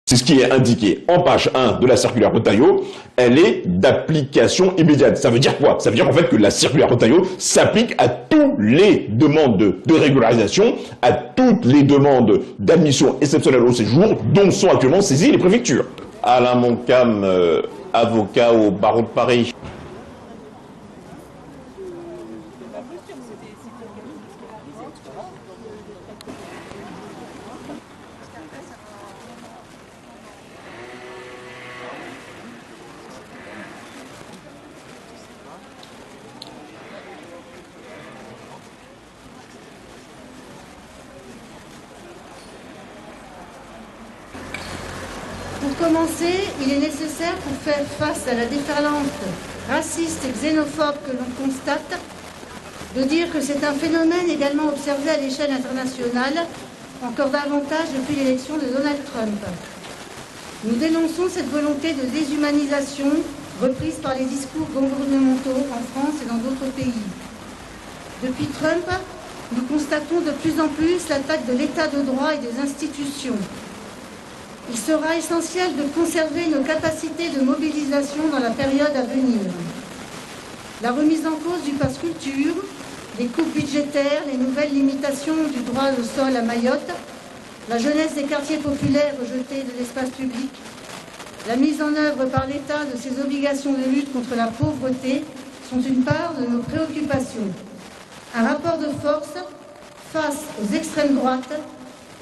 C'est ce qui est indiqué en page 1 de la circulaire Retailleau, elle est d'application immédiate. Ça veut dire quoi? Ça veut dire en fait que la circulaire Retailleau s'applique à toutes les demandes de régularisation, à toutes les demandes d'admission exceptionnelle au séjour dont sont actuellement saisies les préfectures. Alain Moncam, avocat au barreau de Paris. Pour commencer, il est nécessaire pour faire face à la déferlante raciste et xénophobe que l'on constate, de dire que c'est un phénomène également observé à l'échelle internationale, encore davantage depuis l'élection de Donald Trump. Nous dénonçons cette volonté de déshumanisation reprise par les discours gouvernementaux en France et dans d'autres pays. Depuis Trump, nous constatons de plus en plus l'attaque de l'état de droit et des institutions. Il sera essentiel de conserver nos capacités de mobilisation dans la période à venir. La remise en cause du pass culture, les coupes budgétaires, les nouvelles limitations du droit au sol à Mayotte, la jeunesse des quartiers populaires rejetée de l'espace public, la mise en œuvre par l'État de ses obligations de lutte contre la pauvreté sont une part de nos préoccupations. Un rapport de force face aux extrêmes droites.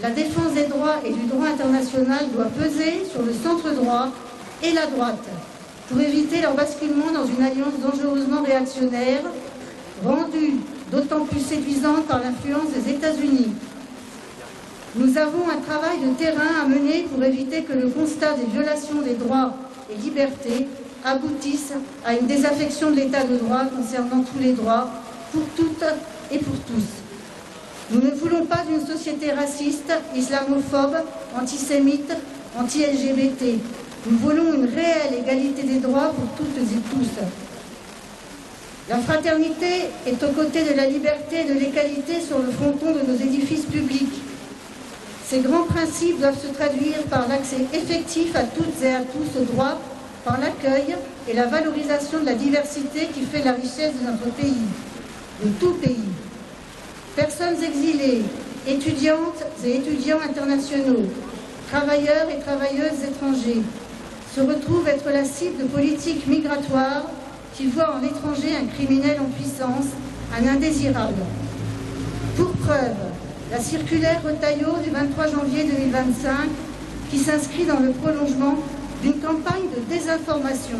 La défense des droits et du droit international doit peser sur le centre-droit et la droite pour éviter leur basculement dans une alliance dangereusement réactionnaire, rendue d'autant plus séduisante par l'influence des États-Unis. Nous avons un travail de terrain à mener pour éviter que le constat des violations des droits et libertés aboutisse à une désaffection de l'état de droit concernant tous les droits, pour toutes et pour tous. Nous ne voulons pas d'une société raciste, islamophobe, antisémite, anti-LGBT. Nous voulons une réelle égalité des droits pour toutes et tous. La fraternité est aux côtés de la liberté et de l'égalité sur le fronton de nos édifices publics. Ces grands principes doivent se traduire par l'accès effectif à toutes et à tous aux droits, par l'accueil et la valorisation de la diversité qui fait la richesse de notre pays, de tout pays. Personnes exilées, étudiantes et étudiants internationaux, travailleurs et travailleuses étrangers, se retrouvent être la cible de politiques migratoires qui voient en l'étranger un criminel en puissance, un indésirable. Pour preuve, la circulaire Retailleau du 23 janvier 2025, qui s'inscrit dans le prolongement d'une campagne de désinformation,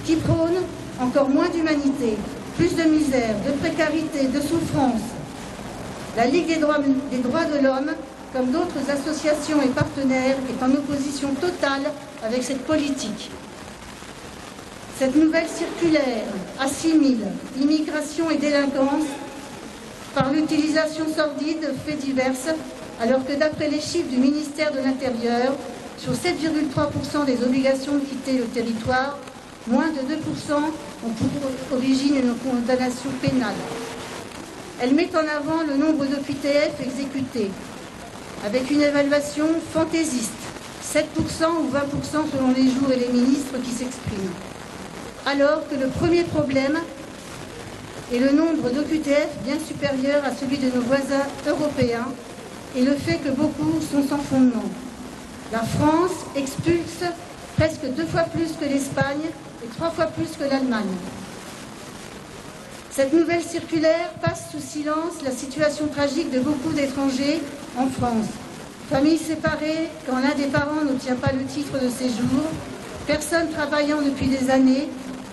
qui prône encore moins d'humanité, plus de misère, de précarité, de souffrance. La Ligue des droits de l'homme, comme d'autres associations et partenaires, est en opposition totale avec cette politique. Cette nouvelle circulaire assimile immigration et délinquance par l'utilisation sordide de faits divers, alors que d'après les chiffres du ministère de l'Intérieur, sur 7,3% des obligations de quitter le territoire, moins de 2% ont pour origine une condamnation pénale. Elle met en avant le nombre d'OQTF exécutés, avec une évaluation fantaisiste, 7% ou 20% selon les jours et les ministres qui s'expriment. Alors que le premier problème est le nombre d'OQTF bien supérieur à celui de nos voisins européens et le fait que beaucoup sont sans fondement. La France expulse presque 2 fois plus que l'Espagne et 3 fois plus que l'Allemagne. Cette nouvelle circulaire passe sous silence la situation tragique de beaucoup d'étrangers en France. Familles séparées quand l'un des parents n'obtient pas le titre de séjour, personnes travaillant depuis des années,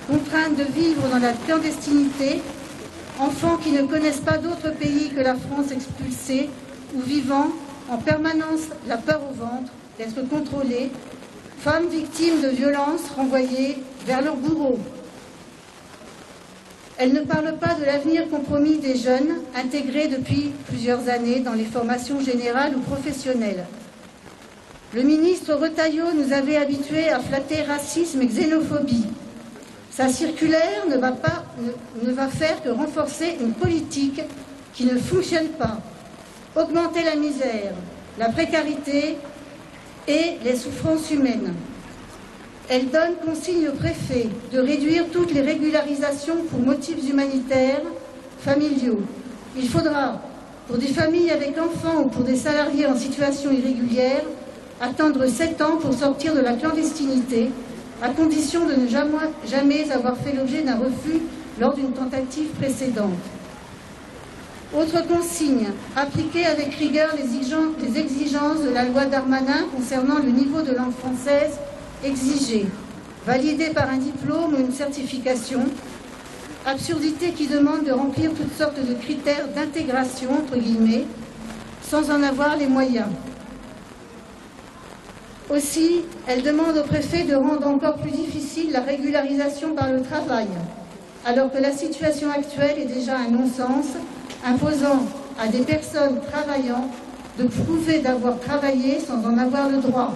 contraintes de vivre dans la clandestinité, enfants qui ne connaissent pas d'autre pays que la France expulsée ou vivant en permanence la peur au ventre d'être contrôlés, femmes victimes de violences renvoyées vers leurs bourreaux. Elle ne parle pas de l'avenir compromis des jeunes intégrés depuis plusieurs années dans les formations générales ou professionnelles. Le ministre Retailleau nous avait habitués à flatter racisme et xénophobie. Sa circulaire ne va faire que renforcer une politique qui ne fonctionne pas, augmenter la misère, la précarité et les souffrances humaines. Elle donne consigne au préfet de réduire toutes les régularisations pour motifs humanitaires, familiaux. Il faudra, pour des familles avec enfants ou pour des salariés en situation irrégulière, attendre 7 ans pour sortir de la clandestinité, à condition de ne jamais avoir fait l'objet d'un refus lors d'une tentative précédente. Autre consigne, appliquer avec rigueur les exigences de la loi Darmanin concernant le niveau de langue française exigé, validé par un diplôme ou une certification, absurdité qui demande de remplir toutes sortes de critères d'intégration, entre guillemets, sans en avoir les moyens. Aussi, elle demande au préfet de rendre encore plus difficile la régularisation par le travail, alors que la situation actuelle est déjà un non-sens, imposant à des personnes travaillant de prouver d'avoir travaillé sans en avoir le droit,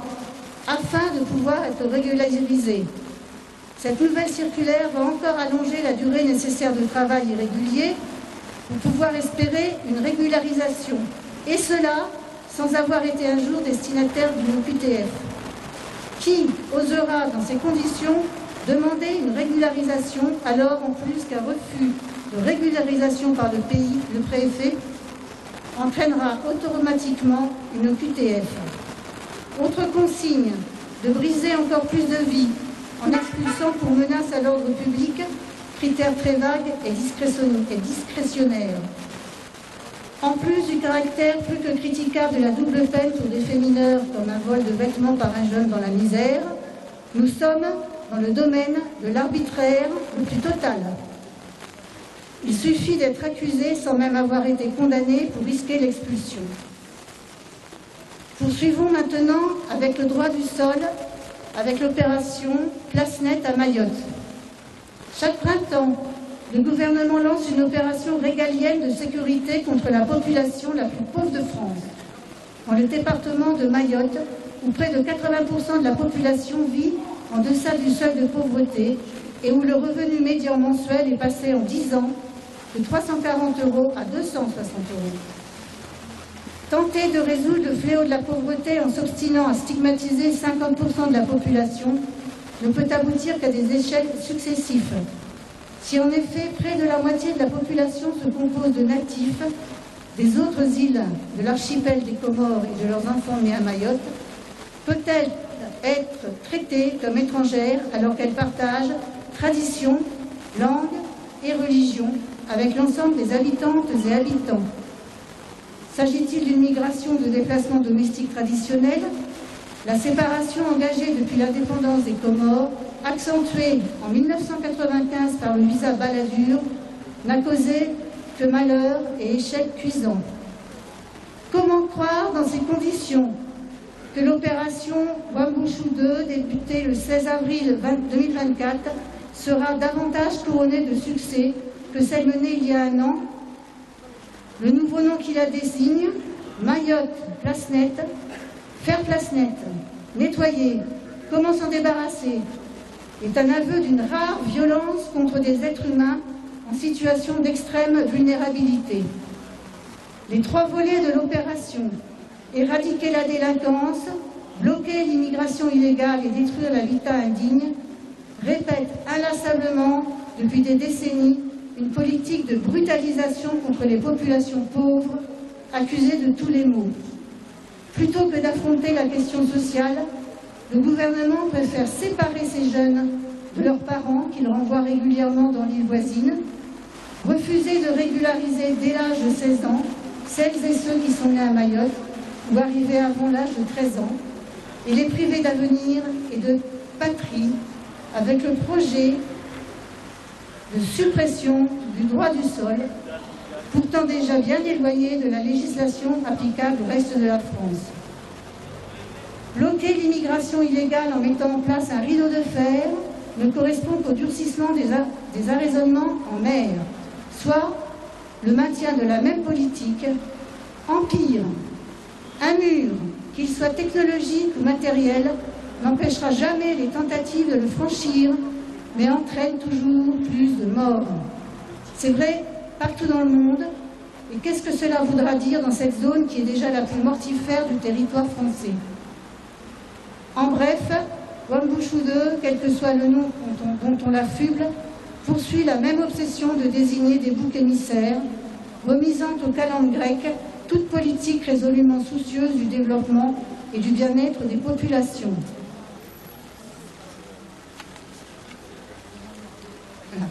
afin de pouvoir être régularisées. Cette nouvelle circulaire va encore allonger la durée nécessaire de travail irrégulier pour pouvoir espérer une régularisation, et cela sans avoir été un jour destinataire d'une OQTF. Qui osera, dans ces conditions, demander une régularisation alors en plus qu'un refus de régularisation par le pays, le préfet, entraînera automatiquement une OQTF. Autre consigne, de briser encore plus de vies en expulsant pour menace à l'ordre public, critères très vagues et discrétionnaires. En plus du caractère plus que critiquable de la double peine pour des faits mineurs comme un vol de vêtements par un jeune dans la misère, nous sommes dans le domaine de l'arbitraire le plus total. Il suffit d'être accusé sans même avoir été condamné pour risquer l'expulsion. Poursuivons maintenant avec le droit du sol, avec l'opération Place Nette à Mayotte. Chaque printemps, le gouvernement lance une opération régalienne de sécurité contre la population la plus pauvre de France. Dans le département de Mayotte, où près de 80% de la population vit en deçà du seuil de pauvreté et où le revenu médian mensuel est passé en 10 ans de 340 € à 260 €. Tenter de résoudre le fléau de la pauvreté en s'obstinant à stigmatiser 50% de la population ne peut aboutir qu'à des échecs successifs. Si en effet près de la moitié de la population se compose de natifs des autres îles de l'archipel des Comores et de leurs enfants nés à Mayotte, peut-elle être traitée comme étrangère alors qu'elle partage tradition, langue et religion avec l'ensemble des habitantes et habitants? S'agit-il d'une migration de déplacement domestique traditionnelle? La séparation engagée depuis l'indépendance des Comores, accentuée en 1995 par le visa Balladur, n'a causé que malheur et échec cuisants. Comment croire dans ces conditions que l'opération Wambushu 2, débutée le 16 avril 2024, sera davantage couronnée de succès que celle menée il y a un an? Le nouveau nom qui la désigne, Mayotte Place Nette, faire place nette, nettoyer, comment s'en débarrasser, est un aveu d'une rare violence contre des êtres humains en situation d'extrême vulnérabilité. Les 3 volets de l'opération, éradiquer la délinquance, bloquer l'immigration illégale et détruire l'habitat indigne, répètent inlassablement depuis des décennies une politique de brutalisation contre les populations pauvres, accusées de tous les maux. Plutôt que d'affronter la question sociale, le gouvernement préfère séparer ces jeunes de leurs parents qu'ils renvoient régulièrement dans l'île voisine, refuser de régulariser dès l'âge de 16 ans celles et ceux qui sont nés à Mayotte ou arrivés avant l'âge de 13 ans, et les priver d'avenir et de patrie avec le projet de suppression du droit du sol, pourtant déjà bien éloigné de la législation applicable au reste de la France. Bloquer l'immigration illégale en mettant en place un rideau de fer ne correspond qu'au durcissement des arraisonnements en mer, soit le maintien de la même politique. En pire, un mur, qu'il soit technologique ou matériel, n'empêchera jamais les tentatives de le franchir, mais entraîne toujours plus de morts. C'est vrai partout dans le monde, et qu'est-ce que cela voudra dire dans cette zone qui est déjà la plus mortifère du territoire français? En bref, Wambushude, quel que soit le nom dont on l'affuble, poursuit la même obsession de désigner des boucs émissaires, remisant aux calendes grecques toute politique résolument soucieuse du développement et du bien-être des populations. Voilà.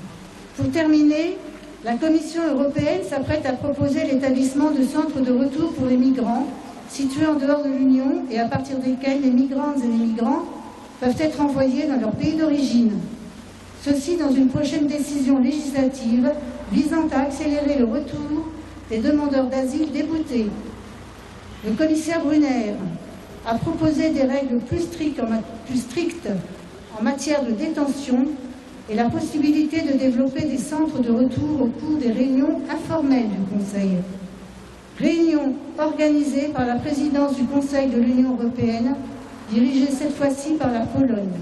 Pour terminer, la Commission européenne s'apprête à proposer l'établissement de centres de retour pour les migrants situés en dehors de l'Union et à partir desquels les migrantes et les migrants peuvent être envoyés dans leur pays d'origine. Ceci dans une prochaine décision législative visant à accélérer le retour des demandeurs d'asile déboutés. Le commissaire Brunner a proposé des règles plus strictes en matière de détention et la possibilité de développer des centres de retour au cours des réunions informelles du Conseil. Réunion organisée par la présidence du Conseil de l'Union européenne, dirigée cette fois-ci par la Pologne.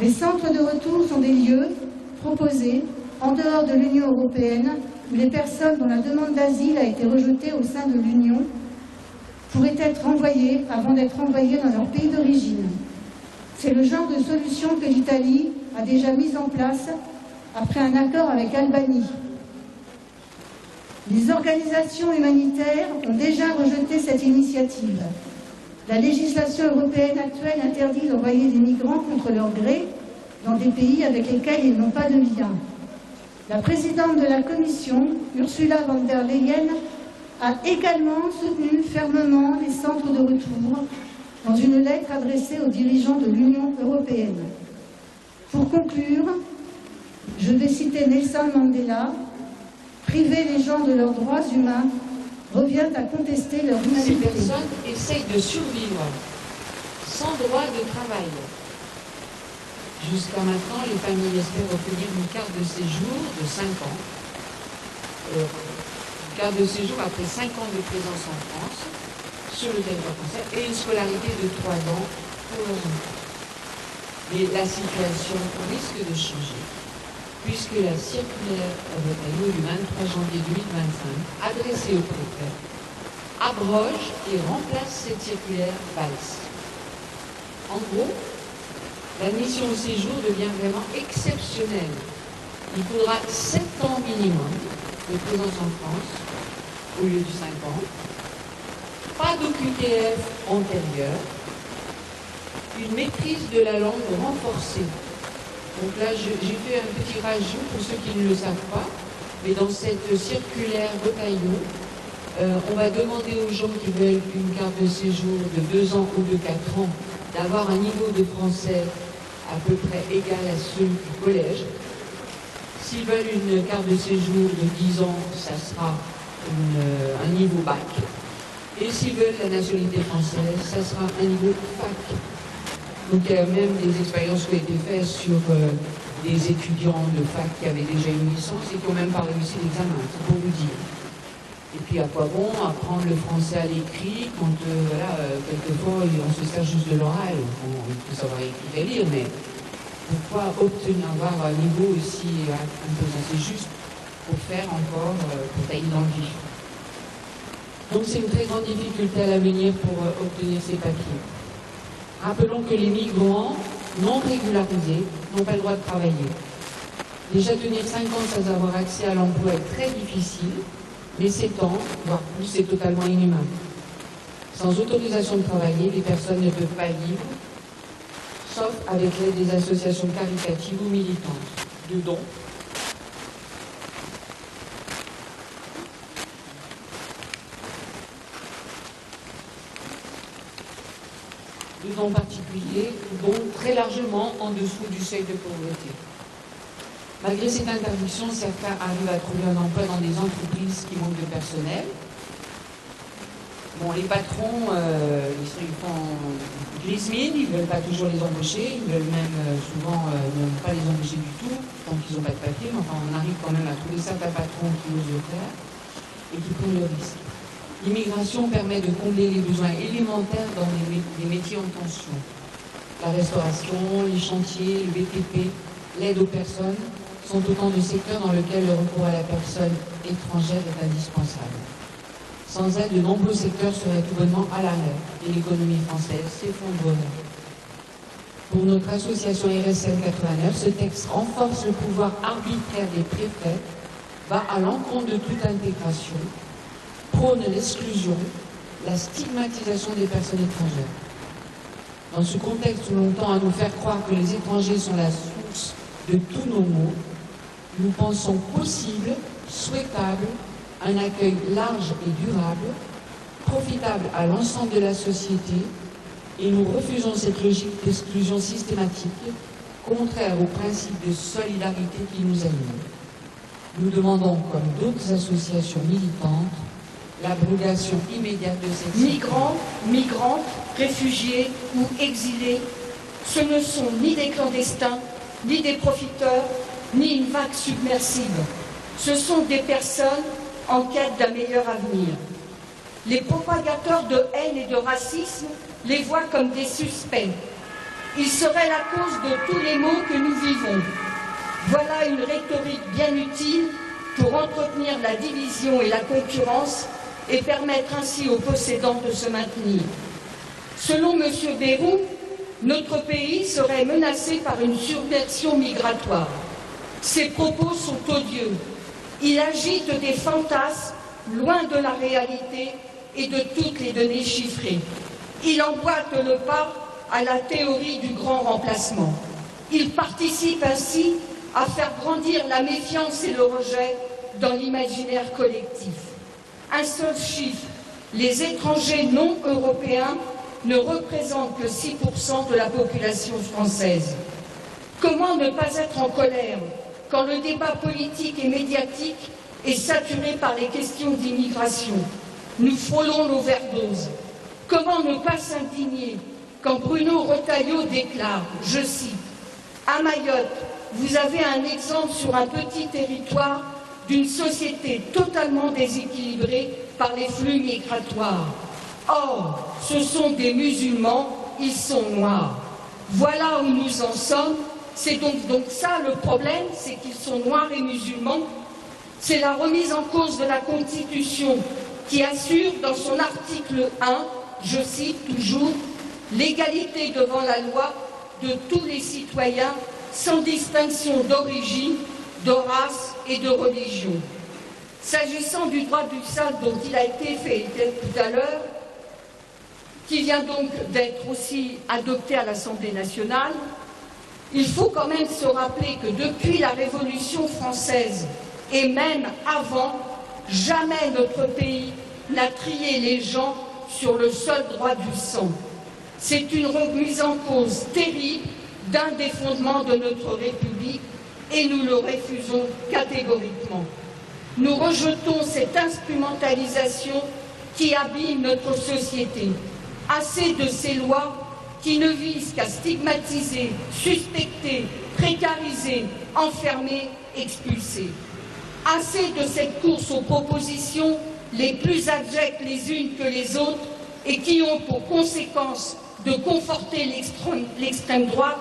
Les centres de retour sont des lieux proposés en dehors de l'Union européenne où les personnes dont la demande d'asile a été rejetée au sein de l'Union pourraient être renvoyées avant d'être envoyées dans leur pays d'origine. C'est le genre de solution que l'Italie a déjà mise en place après un accord avec Albanie. Les organisations humanitaires ont déjà rejeté cette initiative. La législation européenne actuelle interdit d'envoyer des migrants contre leur gré dans des pays avec lesquels ils n'ont pas de lien. La présidente de la Commission, Ursula von der Leyen, a également soutenu fermement les centres de retour dans une lettre adressée aux dirigeants de l'Union européenne. Pour conclure, je vais citer Nelson Mandela. Priver les gens de leurs droits humains revient à contester leur humanité. Ces personnes essayent de survivre sans droit de travail. Jusqu'à maintenant, les familles espèrent obtenir une carte de séjour de 5 ans. Une carte de séjour après 5 ans de présence en France, sur le territoire français, et une scolarité de 3 ans pour leurs enfants. Mais la situation risque de changer, puisque la circulaire du 23 janvier 2025, adressée au préfet, abroge et remplace cette circulaire Valls. En gros, l'admission au séjour devient vraiment exceptionnelle. Il faudra 7 ans minimum de présence en France, au lieu de 5 ans, pas d'OQTF antérieur, une maîtrise de la langue renforcée. Donc là, j'ai fait un petit rajout pour ceux qui ne le savent pas, mais dans cette circulaire Retailleau, on va demander aux gens qui veulent une carte de séjour de 2 ans ou de 4 ans d'avoir un niveau de français à peu près égal à ceux du collège. S'ils veulent une carte de séjour de 10 ans, ça sera un niveau bac. Et s'ils veulent la nationalité française, ça sera un niveau fac. Donc il y a même des expériences qui ont été faites sur des étudiants de fac qui avaient déjà une licence et qui n'ont même pas réussi l'examen, c'est pour vous dire. Et puis à quoi bon apprendre le français à l'écrit quand quelquefois on se sert juste de l'oral, on peut savoir écrire et lire, mais pourquoi avoir un niveau aussi imposant? C'est juste pour faire encore, pour tailler dans le vif. Donc c'est une très grande difficulté à l'avenir pour obtenir ces papiers. Rappelons que les migrants non régularisés n'ont pas le droit de travailler. Déjà tenir 5 ans sans avoir accès à l'emploi est très difficile, mais 7 ans, voire plus, c'est totalement inhumain. Sans autorisation de travailler, les personnes ne peuvent pas vivre, sauf avec l'aide des associations caritatives ou militantes, de dons. De dons particuliers, donc très largement en dessous du seuil de pauvreté. Malgré cette interdiction, certains arrivent à trouver un emploi dans des entreprises qui manquent de personnel. Bon, les patrons, ils font glisse-mine, ils ne veulent pas toujours les embaucher, ils veulent même souvent ne pas les embaucher du tout, tant qu'ils n'ont pas de papier, mais enfin on arrive quand même à trouver certains patrons qui osent le faire et qui prennent le risque. L'immigration permet de combler les besoins élémentaires dans les métiers en tension. La restauration, les chantiers, le BTP, l'aide aux personnes sont autant de secteurs dans lesquels le recours à la personne étrangère est indispensable. Sans elle, de nombreux secteurs seraient tout bonnement à l'arrêt et l'économie française s'effondrerait. Pour notre association RSM 89, ce texte renforce le pouvoir arbitraire des préfets, va à l'encontre de toute intégration, prône l'exclusion, la stigmatisation des personnes étrangères. Dans ce contexte où l'on tend à nous faire croire que les étrangers sont la source de tous nos maux, nous pensons possible, souhaitable, un accueil large et durable, profitable à l'ensemble de la société, et nous refusons cette logique d'exclusion systématique, contraire au principe de solidarité qui nous anime. Nous demandons, comme d'autres associations militantes, l'abrogation immédiate de cette Migrants, migrantes, réfugiés ou exilés, ce ne sont ni des clandestins, ni des profiteurs, ni une vague submersible. Ce sont des personnes en quête d'un meilleur avenir. Les propagateurs de haine et de racisme les voient comme des suspects. Ils seraient la cause de tous les maux que nous vivons. Voilà une rhétorique bien utile pour entretenir la division et la concurrence et permettre ainsi aux possédants de se maintenir. Selon M. Bayrou, notre pays serait menacé par une submersion migratoire. Ses propos sont odieux. Il agite des fantasmes loin de la réalité et de toutes les données chiffrées. Il emboîte le pas à la théorie du grand remplacement. Il participe ainsi à faire grandir la méfiance et le rejet dans l'imaginaire collectif. Un seul chiffre, les étrangers non européens ne représentent que 6% de la population française. Comment ne pas être en colère quand le débat politique et médiatique est saturé par les questions d'immigration? Nous frôlons l'overdose. Comment ne pas s'indigner quand Bruno Retailleau déclare, je cite, « À Mayotte, vous avez un exemple sur un petit territoire d'une société totalement déséquilibrée par les flux migratoires. Or, ce sont des musulmans, ils sont noirs. Voilà où nous en sommes. C'est donc ça le problème, c'est qu'ils sont noirs et musulmans. C'est la remise en cause de la Constitution qui assure dans son article 1, je cite toujours, l'égalité devant la loi de tous les citoyens sans distinction d'origine, de race et de religion. S'agissant du droit du sol dont il a été fait tout à l'heure, qui vient donc d'être aussi adopté à l'Assemblée nationale, il faut quand même se rappeler que depuis la Révolution française et même avant, jamais notre pays n'a trié les gens sur le seul droit du sang. C'est une remise en cause terrible d'un des fondements de notre République et nous le refusons catégoriquement. Nous rejetons cette instrumentalisation qui abîme notre société. Assez de ces lois qui ne visent qu'à stigmatiser, suspecter, précariser, enfermer, expulser. Assez de cette course aux propositions les plus abjectes les unes que les autres et qui ont pour conséquence de conforter l'extrême droite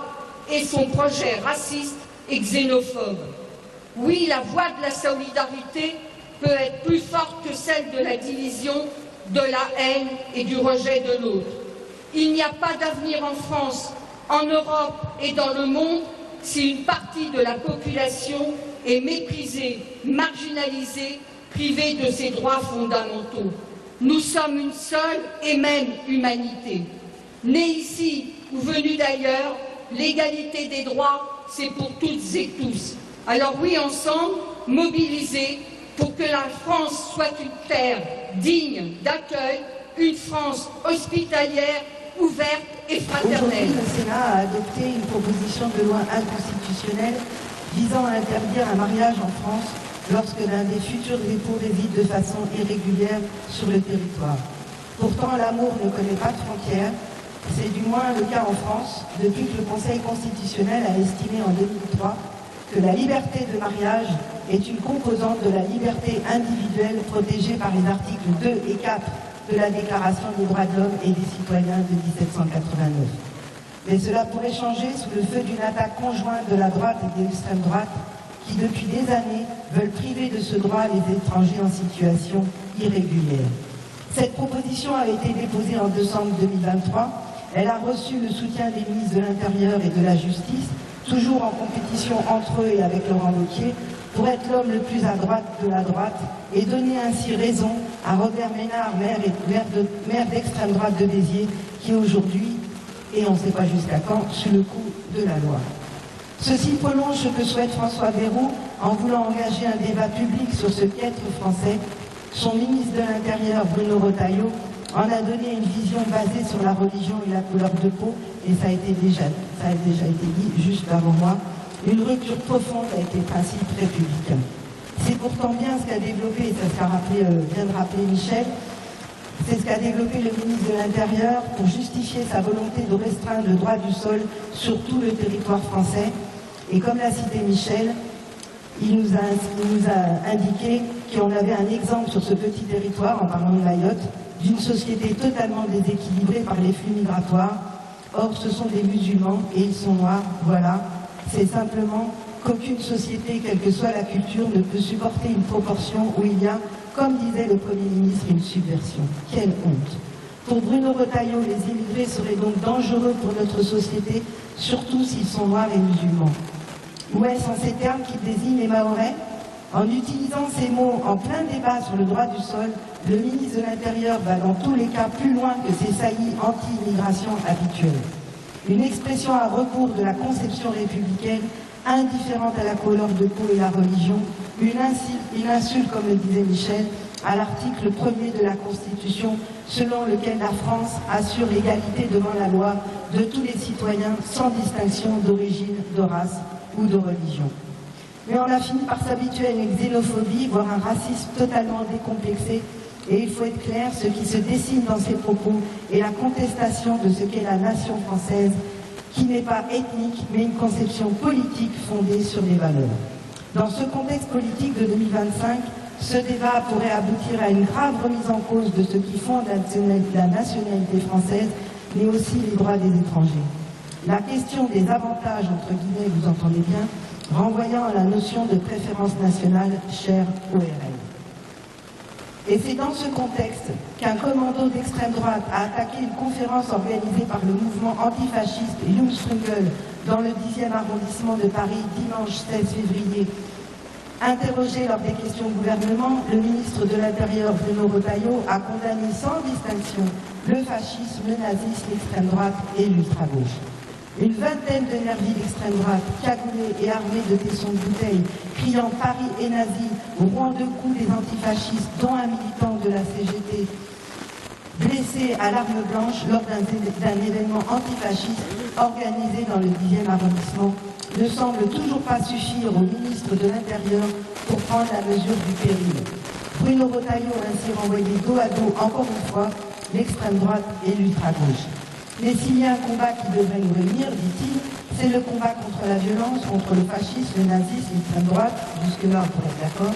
et son projet raciste et xénophobe. Oui, la voie de la solidarité peut être plus forte que celle de la division, de la haine et du rejet de l'autre. Il n'y a pas d'avenir en France, en Europe et dans le monde si une partie de la population est méprisée, marginalisée, privée de ses droits fondamentaux. Nous sommes une seule et même humanité. Née ici ou venue d'ailleurs, l'égalité des droits, c'est pour toutes et tous. Alors oui, ensemble, mobilisés pour que la France soit une terre digne d'accueil, une France hospitalière, ouverte et fraternelle. Aujourd'hui, le Sénat a adopté une proposition de loi inconstitutionnelle visant à interdire un mariage en France lorsque l'un des futurs époux réside de façon irrégulière sur le territoire. Pourtant, l'amour ne connaît pas de frontières. C'est du moins le cas en France, depuis que le Conseil constitutionnel a estimé en 2003 que la liberté de mariage est une composante de la liberté individuelle protégée par les articles 2 et 4 de la Déclaration des droits de l'homme et des citoyens de 1789. Mais cela pourrait changer sous le feu d'une attaque conjointe de la droite et de l'extrême droite qui, depuis des années, veulent priver de ce droit les étrangers en situation irrégulière. Cette proposition a été déposée en décembre 2023. Elle a reçu le soutien des ministres de l'Intérieur et de la Justice, toujours en compétition entre eux et avec Laurent Wauquiez, pour être l'homme le plus à droite de la droite et donner ainsi raison à Robert Ménard, maire d'extrême droite de Béziers, qui est aujourd'hui, et on ne sait pas jusqu'à quand, sous le coup de la loi. Ceci prolonge ce que souhaite François Bayrou en voulant engager un débat public sur ce qu'être français. Son ministre de l'Intérieur, Bruno Retailleau, en a donné une vision basée sur la religion et la couleur de peau, et ça a déjà été dit juste avant moi, une rupture profonde avec les principes républicains. C'est pourtant bien ce qu'a développé, et c'est ce qu'a vient de rappeler Michel, c'est ce qu'a développé le ministre de l'Intérieur pour justifier sa volonté de restreindre le droit du sol sur tout le territoire français. Et comme l'a cité Michel, il nous a indiqué qu'on avait un exemple sur ce petit territoire, en parlant de Mayotte, d'une société totalement déséquilibrée par les flux migratoires. Or, ce sont des musulmans et ils sont noirs, voilà. C'est simplement qu'aucune société, quelle que soit la culture, ne peut supporter une proportion où il y a, comme disait le Premier ministre, une subversion. Quelle honte! Pour Bruno Retailleau, les immigrés seraient donc dangereux pour notre société, surtout s'ils sont noirs et musulmans. Ou est-ce en ces termes qu'il désigne les Mahorais? En utilisant ces mots en plein débat sur le droit du sol, le ministre de l'Intérieur va dans tous les cas plus loin que ses saillies anti-immigration habituelles. Une expression à rebours de la conception républicaine, indifférente à la couleur de peau et la religion, une insulte, comme le disait Michel, à l'article 1er de la Constitution, selon lequel la France assure l'égalité devant la loi de tous les citoyens sans distinction d'origine, de race ou de religion. Mais on a fini par s'habituer à une xénophobie, voire un racisme totalement décomplexé, et il faut être clair, ce qui se dessine dans ces propos est la contestation de ce qu'est la nation française, qui n'est pas ethnique, mais une conception politique fondée sur les valeurs. Dans ce contexte politique de 2025, ce débat pourrait aboutir à une grave remise en cause de ce qui fonde la nationalité française, mais aussi les droits des étrangers. La question des avantages, entre guillemets, vous entendez bien, renvoyant à la notion de préférence nationale chère au RN. Et c'est dans ce contexte qu'un commando d'extrême droite a attaqué une conférence organisée par le mouvement antifasciste Jungstrugel dans le 10e arrondissement de Paris dimanche 16 février. Interrogé lors des questions au gouvernement, le ministre de l'Intérieur Bruno Retailleau a condamné sans distinction le fascisme, le nazisme, l'extrême droite et l'ultra-gauche. Une vingtaine de nervis d'extrême droite, cagoulés et armés de tessons de bouteilles, criant Paris est nazi, rouant de coups des antifascistes, dont un militant de la CGT, blessé à l'arme blanche lors d'un événement antifasciste organisé dans le 10e arrondissement, ne semble toujours pas suffire au ministre de l'Intérieur pour prendre la mesure du péril. Bruno Retailleau a ainsi renvoyé dos à dos, encore une fois, l'extrême droite et l'ultra-gauche. Mais s'il y a un combat qui devrait nous réunir, dit-il, c'est le combat contre la violence, contre le fascisme, le nazisme, l'extrême droite, jusque-là on pourrait être d'accord,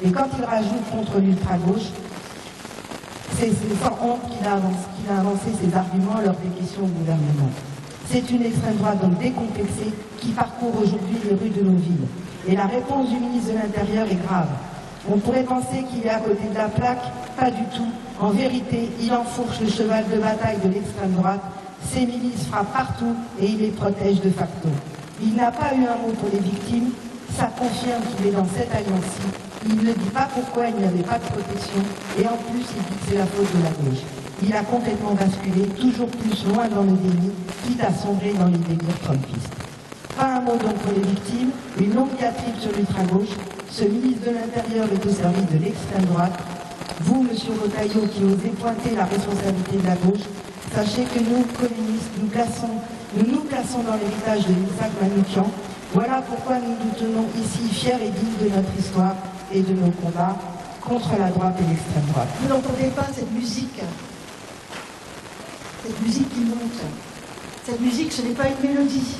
et quand il rajoute contre l'ultra-gauche, c'est sans honte qu'il a avancé ses arguments lors des questions au gouvernement. C'est une extrême droite donc décomplexée qui parcourt aujourd'hui les rues de nos villes. Et la réponse du ministre de l'Intérieur est grave. On pourrait penser qu'il est à côté de la plaque, pas du tout. En vérité, il enfourche le cheval de bataille de l'extrême droite. Ses milices frappent partout et il les protège de facto. Il n'a pas eu un mot pour les victimes, ça confirme qu'il est dans cette alliance-ci. Il ne dit pas pourquoi il n'y avait pas de protection et en plus il dit que c'est la faute de la gauche. Il a complètement basculé, toujours plus loin dans le déni, quitte à sombrer dans les délires trumpistes. Pas un mot donc pour les victimes, une longue diatribe sur l'ultra-gauche. Ce ministre de l'Intérieur est au service de l'extrême droite. Vous, monsieur Retailleau, qui osez pointer la responsabilité de la gauche, sachez que nous, communistes, nous nous plaçons dans l'héritage de Yitzhak Manoukian. Voilà pourquoi nous nous tenons ici fiers et dignes de notre histoire et de nos combats contre la droite et l'extrême droite. Vous n'entendez pas cette musique qui monte. Cette musique, ce n'est pas une mélodie.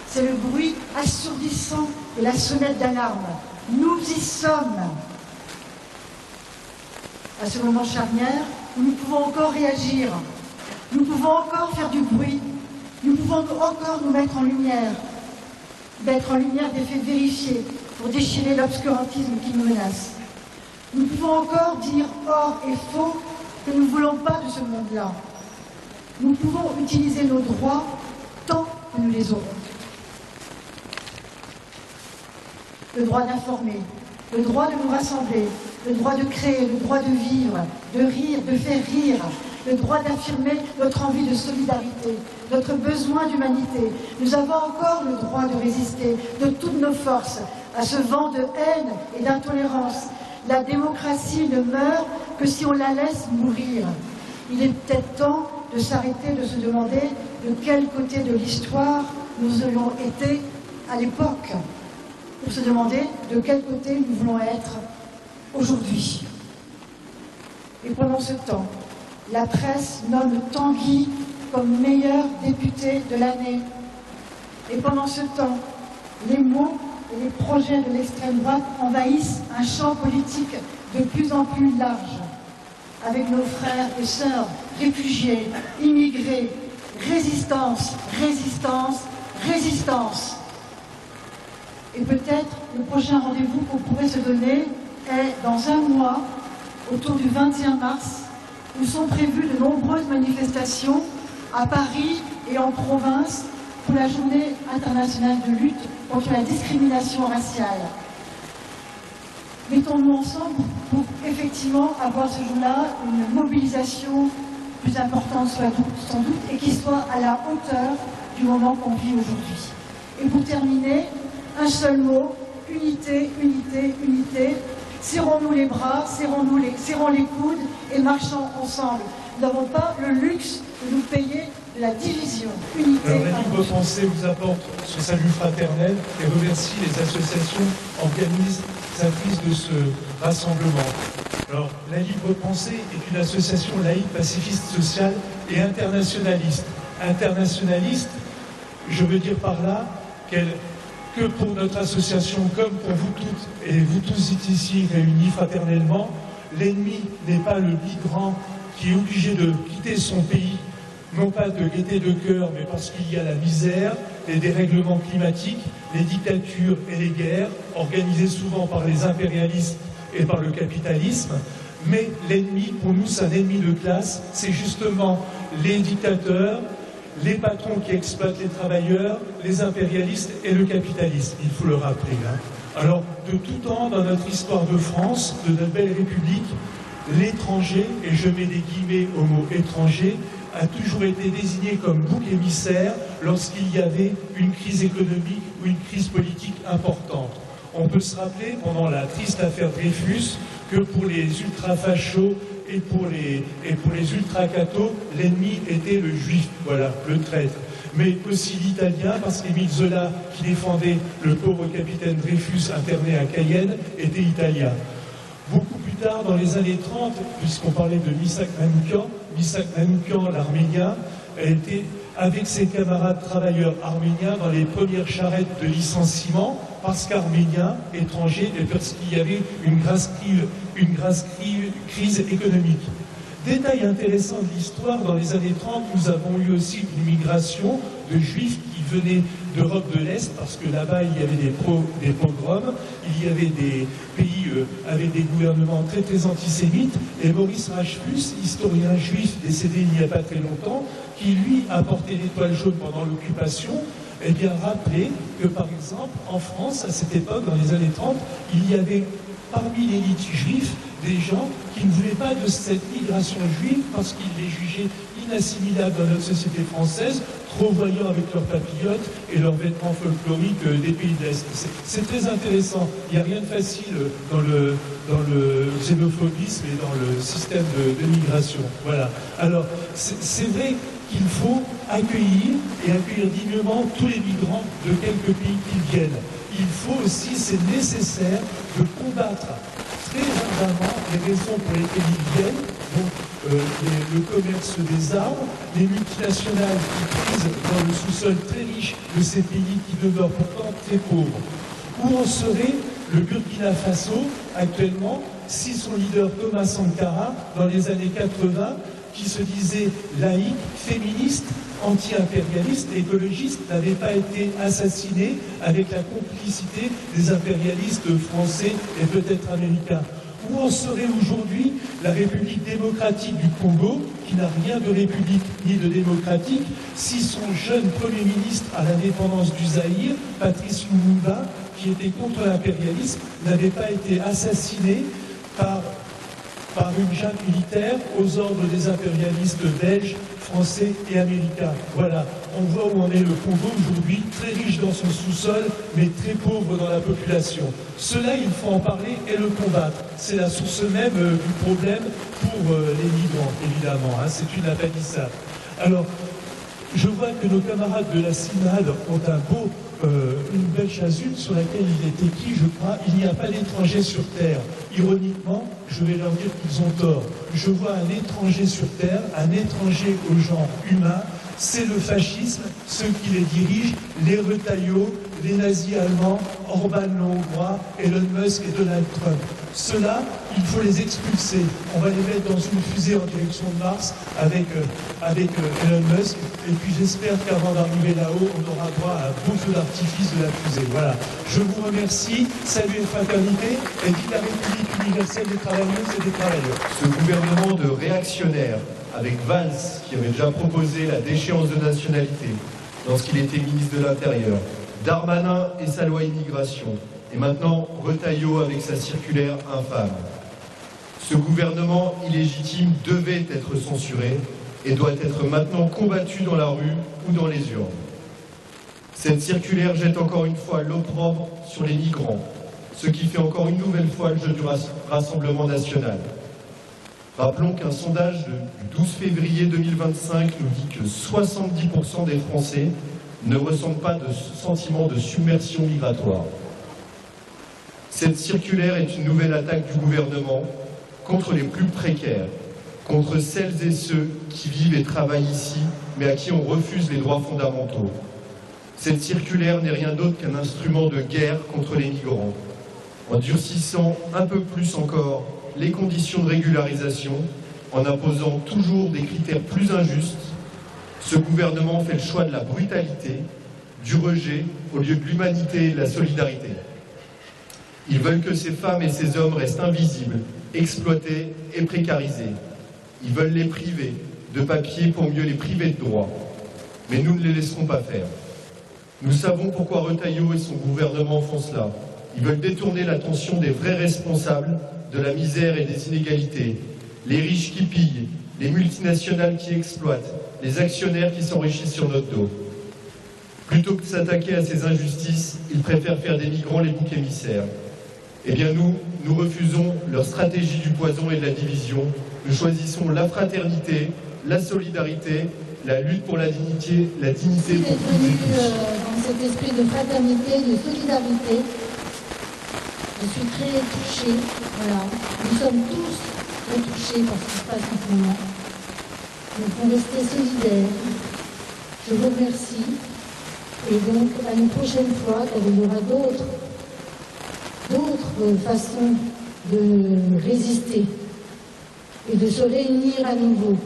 C'est le bruit assourdissant et la sonnette d'alarme. Nous y sommes. À ce moment charnière, où nous pouvons encore réagir. Nous pouvons encore faire du bruit. Nous pouvons encore nous mettre en lumière. Mettre en lumière des faits vérifiés pour déchirer l'obscurantisme qui nous menace. Nous pouvons encore dire or et faux que nous voulons pas de ce monde-là. Nous pouvons utiliser nos droits tant que nous les aurons. Le droit d'informer, le droit de nous rassembler, le droit de créer, le droit de vivre, de rire, de faire rire, le droit d'affirmer notre envie de solidarité, notre besoin d'humanité. Nous avons encore le droit de résister de toutes nos forces à ce vent de haine et d'intolérance. La démocratie ne meurt que si on la laisse mourir. Il est peut-être temps de s'arrêter, de se demander de quel côté de l'histoire nous aurions été à l'époque, pour se demander de quel côté nous voulons être aujourd'hui. Et pendant ce temps, la presse nomme Tanguy comme meilleur député de l'année. Et pendant ce temps, les mots et les projets de l'extrême droite envahissent un champ politique de plus en plus large, avec nos frères et sœurs réfugiés, immigrés, résistance, résistance, résistance. Et peut-être le prochain rendez-vous qu'on pourrait se donner est dans un mois, autour du 21 mars, où sont prévues de nombreuses manifestations à Paris et en province pour la journée internationale de lutte contre la discrimination raciale. Mettons-nous ensemble pour effectivement avoir ce jour-là une mobilisation plus importante sans doute et qui soit à la hauteur du moment qu'on vit aujourd'hui. Et pour terminer, un seul mot, unité, unité, unité. Serrons-nous les bras, serrons les coudes et marchons ensemble. Nous n'avons pas le luxe de nous payer de la division. Unité. Alors, la Libre Pensée vous apporte ce salut fraternel et remercie les associations organisatrices de ce rassemblement. Alors, la Libre Pensée est une association laïque, pacifiste, sociale et internationaliste. Internationaliste, je veux dire par là que pour notre association, comme pour vous toutes et vous tous ici réunis fraternellement, l'ennemi n'est pas le migrant qui est obligé de quitter son pays, non pas de gaieté de cœur, mais parce qu'il y a la misère, les dérèglements climatiques, les dictatures et les guerres, organisées souvent par les impérialistes et par le capitalisme. Mais l'ennemi, pour nous, c'est un ennemi de classe, c'est justement les dictateurs, les patrons qui exploitent les travailleurs, les impérialistes et le capitalisme, il faut le rappeler. Alors, de tout temps, dans notre histoire de France, de notre belle République, l'étranger, et je mets des guillemets au mot étranger, a toujours été désigné comme bouc émissaire lorsqu'il y avait une crise économique ou une crise politique importante. On peut se rappeler, pendant la triste affaire Dreyfus, que pour les ultra-fachos et pour les ultra-cathos, l'ennemi était le juif, voilà, le traître. Mais aussi l'italien, parce qu'Émile Zola, qui défendait le pauvre capitaine Dreyfus interné à Cayenne, était italien. Beaucoup plus tard, dans les années 30, puisqu'on parlait de Misak Manoukian, l'Arménien, a été avec ses camarades travailleurs arméniens dans les premières charrettes de licenciement, parce qu'arméniens, étrangers, et parce qu'il y avait une grasse crise économique. Détail intéressant de l'histoire, dans les années 30, nous avons eu aussi une migration de juifs qui venaient d'Europe de l'Est, parce que là-bas, il y avait des pogroms, il y avait des pays avec des gouvernements très, très antisémites, et Maurice Rachefus, historien juif décédé il n'y a pas très longtemps, qui, lui, a porté l'étoile jaune pendant l'occupation, eh bien, rappelait que, par exemple, en France, à cette époque, dans les années 30, il y avait parmi l'élite juive des gens qui ne voulaient pas de cette migration juive parce qu'ils les jugeaient inassimilables dans notre société française, trop voyants avec leurs papillotes et leurs vêtements folkloriques des pays de l'Est. C'est très intéressant. Il n'y a rien de facile dans le xénophobisme et dans le système de migration. Voilà. Alors, c'est vrai qu'il faut accueillir et accueillir dignement tous les migrants de quelques pays qui viennent. Il faut aussi, c'est nécessaire, de combattre très ardemment les raisons pour lesquelles ils viennent, donc le commerce des armes, les multinationales qui prisent dans le sous-sol très riche de ces pays qui demeurent pourtant très pauvres. Où en serait le Burkina Faso actuellement si son leader Thomas Sankara, dans les années 80, qui se disait laïque, féministe, anti-impérialiste et écologiste, n'avait pas été assassiné avec la complicité des impérialistes français et peut-être américains. Où en serait aujourd'hui la République démocratique du Congo, qui n'a rien de république ni de démocratique, si son jeune Premier ministre à l'indépendance du Zaïre, Patrice Lumumba, qui était contre l'impérialisme, n'avait pas été assassiné par une junte militaire aux ordres des impérialistes belges, français et américains. Voilà, on voit où en est le Congo aujourd'hui, très riche dans son sous-sol, mais très pauvre dans la population. Cela, il faut en parler et le combattre. C'est la source même du problème pour les migrants, évidemment. Hein, c'est une appanissade. Alors, je vois que nos camarades de la CIMAD ont une belle chasuble sur laquelle il est écrit, je crois, « Il n'y a pas d'étrangers sur Terre ». Ironiquement, je vais leur dire qu'ils ont tort. Je vois un étranger sur Terre, un étranger au genre humain. C'est le fascisme, ceux qui les dirigent, les Retailleau, les nazis allemands, Orban le hongrois, Elon Musk et Donald Trump. Ceux-là, il faut les expulser. On va les mettre dans une fusée en direction de Mars avec Elon Musk. Et puis j'espère qu'avant d'arriver là-haut, on aura droit à un beau feu d'artifice de la fusée. Voilà. Je vous remercie. Salut et fraternité. Et vive la République universelle des travailleuses et des travailleurs. Ce gouvernement de réactionnaires, avec Valls, qui avait déjà proposé la déchéance de nationalité lorsqu'il était ministre de l'Intérieur, Darmanin et sa loi immigration, et maintenant Retailleau avec sa circulaire infâme. Ce gouvernement illégitime devait être censuré et doit être maintenant combattu dans la rue ou dans les urnes. Cette circulaire jette encore une fois l'opprobre sur les migrants, ce qui fait encore une nouvelle fois le jeu du Rassemblement national. Rappelons qu'un sondage du 12 février 2025 nous dit que 70% des Français ne ressentent pas de sentiment de submersion migratoire. Cette circulaire est une nouvelle attaque du gouvernement contre les plus précaires, contre celles et ceux qui vivent et travaillent ici, mais à qui on refuse les droits fondamentaux. Cette circulaire n'est rien d'autre qu'un instrument de guerre contre les migrants. En durcissant un peu plus encore les conditions de régularisation, en imposant toujours des critères plus injustes, ce gouvernement fait le choix de la brutalité, du rejet, au lieu de l'humanité et de la solidarité. Ils veulent que ces femmes et ces hommes restent invisibles, exploités et précarisés. Ils veulent les priver de papier pour mieux les priver de droits. Mais nous ne les laisserons pas faire. Nous savons pourquoi Retailleau et son gouvernement font cela. Ils veulent détourner l'attention des vrais responsables de la misère et des inégalités. Les riches qui pillent, les multinationales qui exploitent, les actionnaires qui s'enrichissent sur notre dos. Plutôt que de s'attaquer à ces injustices, ils préfèrent faire des migrants les boucs émissaires. Eh bien nous refusons leur stratégie du poison et de la division. Nous choisissons la fraternité, la solidarité, la lutte pour la dignité pour tous et tous. Dans cet esprit de fraternité, de solidarité, je suis très touchée. Voilà. Nous sommes tous très touchés par ce qui se passe en ce moment. Nous devons rester solidaires. Je vous remercie. Et donc, à une prochaine fois, car il y aura d'autres façons de résister et de se réunir à nouveau.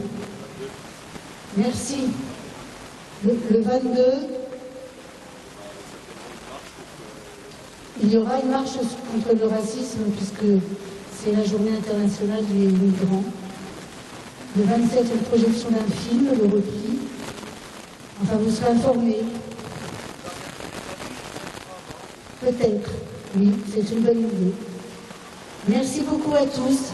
Merci. Le 22, il y aura une marche contre le racisme, puisque c'est la journée internationale des migrants. Le 27, une projection d'un film, le repris. Enfin, vous serez informés. Peut-être, oui, c'est une bonne idée. Merci beaucoup à tous.